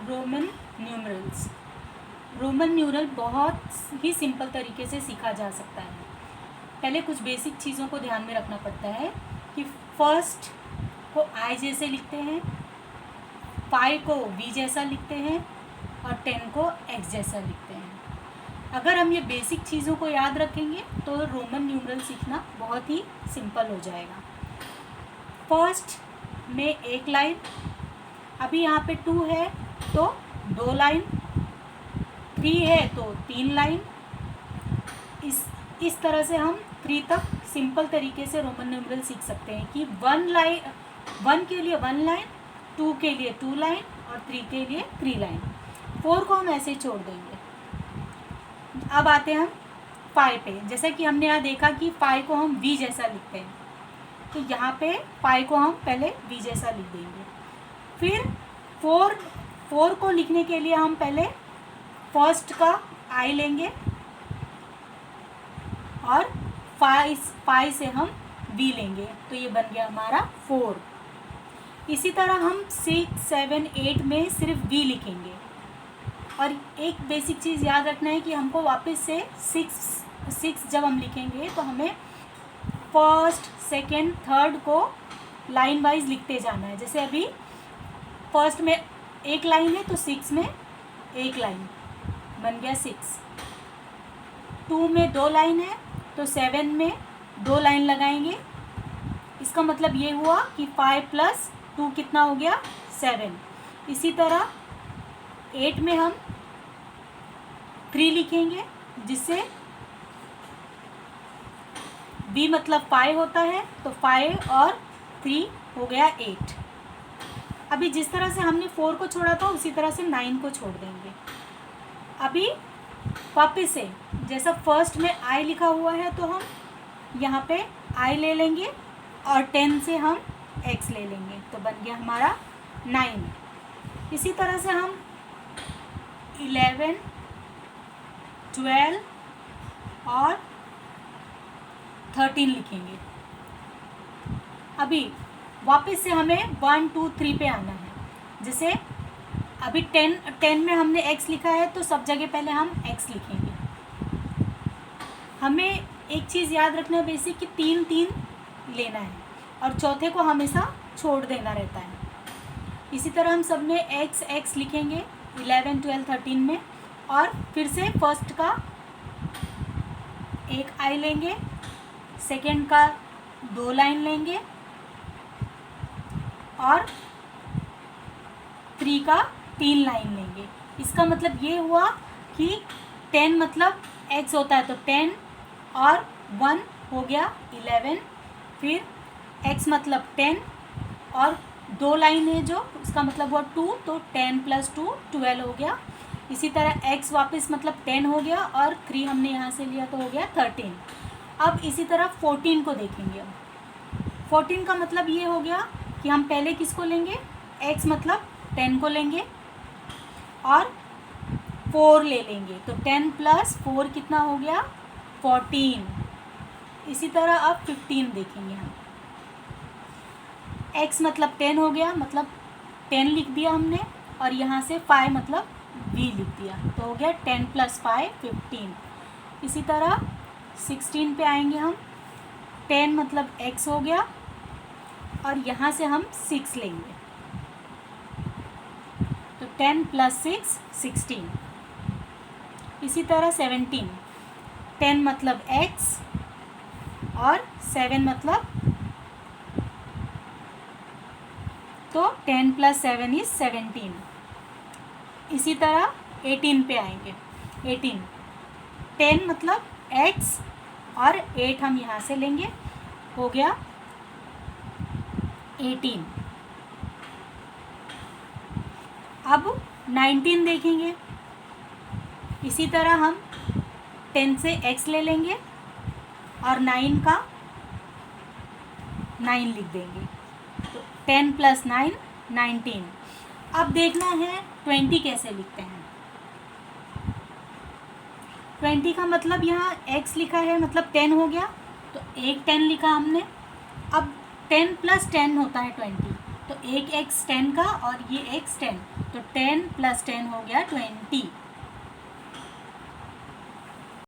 Roman numerals. Roman numeral बहुत ही simple तरीके से सीखा जा सकता है। पहले कुछ बेसिक चीज़ों को ध्यान में रखना पड़ता है कि फर्स्ट को आई जैसे लिखते हैं, 5 को वी जैसा लिखते हैं और 10 को एक्स जैसा लिखते हैं। अगर हम ये बेसिक चीज़ों को याद रखेंगे तो रोमन न्यूमरल सीखना बहुत ही सिंपल हो जाएगा। फर्स्ट में एक लाइन, अभी यहाँ पे 2 है तो 2 लाइन, 3 है तो 3 लाइन। इस तरह से हम 3 तक सिंपल तरीके से रोमन न्यूमरल सीख सकते हैं कि 1 के लिए 1 लाइन, 2 के लिए 2 लाइन और 3 के लिए 3 लाइन। 4 को हम ऐसे छोड़ देंगे। अब आते हैं हम 5 पे। जैसा कि हमने यहाँ देखा कि 5 को हम वी जैसा लिखते हैं, तो यहाँ पे 5 को हम पहले वी जैसा लिख देंगे। फिर 4 को लिखने के लिए हम पहले फर्स्ट का आई लेंगे और 5 से हम वी लेंगे, तो ये बन गया हमारा 4। इसी तरह हम 6, 7, 8 में सिर्फ वी लिखेंगे। और एक बेसिक चीज़ याद रखना है कि हमको वापस से 6 जब हम लिखेंगे तो हमें फर्स्ट, सेकेंड, थर्ड को लाइन वाइज लिखते जाना है। जैसे अभी फर्स्ट में एक लाइन है तो 6 में एक लाइन बन गया 6। 2 में 2 लाइन है तो 7 में 2 लाइन लगाएंगे। इसका मतलब ये हुआ कि 5 + 2 कितना हो गया 7। इसी तरह 8 में हम 3 लिखेंगे, जिससे बी मतलब 5 होता है, तो 5 और 3 हो गया 8। अभी जिस तरह से हमने 4 को छोड़ा था उसी तरह से 9 को छोड़ देंगे। अभी वापस से जैसा फर्स्ट में आई लिखा हुआ है तो हम यहाँ पे आई ले लेंगे और 10 से हम एक्स ले लेंगे, तो बन गया हमारा 9। इसी तरह से हम 11, 12 और 13 लिखेंगे। अभी वापस से हमें 1, 2, 3 पे आना है। जैसे अभी 10 में हमने x लिखा है तो सब जगह पहले हम x लिखेंगे। हमें एक चीज़ याद रखना है बेसिक कि 3 लेना है और चौथे को हमेशा छोड़ देना रहता है। इसी तरह हम सब में x लिखेंगे 11, 12, 13 में, और फिर से फर्स्ट का एक आई लेंगे, सेकेंड का 2 लाइन लेंगे और 3 का 3 लाइन लेंगे। इसका मतलब ये हुआ कि 10 मतलब x होता है तो 10 और 1 हो गया 11। फिर x मतलब 10 और 2 लाइन है जो उसका मतलब हुआ 2, तो 10 + 2 12 हो गया। इसी तरह x वापस मतलब 10 हो गया और 3 हमने यहाँ से लिया तो हो गया 13। अब इसी तरह 14 को देखेंगे। अब 14 का मतलब ये हो गया कि हम पहले किसको लेंगे, x मतलब 10 को लेंगे और 4 ले लेंगे, तो 10 + 4 कितना हो गया 14। इसी तरह अब 15 देखेंगे हम। x मतलब 10 हो गया, मतलब 10 लिख दिया हमने और यहाँ से 5 मतलब v लिख दिया, तो हो गया 10 + 5 15। इसी तरह 16 पे आएंगे हम। 10 मतलब x हो गया और यहाँ से हम 6 लेंगे, तो 10 + 6 16। इसी तरह 17, 10 मतलब x और 7 मतलब, तो 10 + 7 = 17। इसी तरह 18 पे आएंगे। 18, 10 मतलब x और 8 हम यहाँ से लेंगे, हो गया 18। अब 19 देखेंगे। इसी तरह हम 10 से x ले लेंगे और 9 का 9 लिख देंगे, तो 10 + 9 19। अब देखना है 20 कैसे लिखते हैं। 20 का मतलब यहाँ x लिखा है मतलब 10 हो गया, तो एक 10 लिखा हमने। अब 10 + 10 होता है 20, तो एक एक्स 10 का और ये एक्स 10, तो 10 + 10 हो गया 20।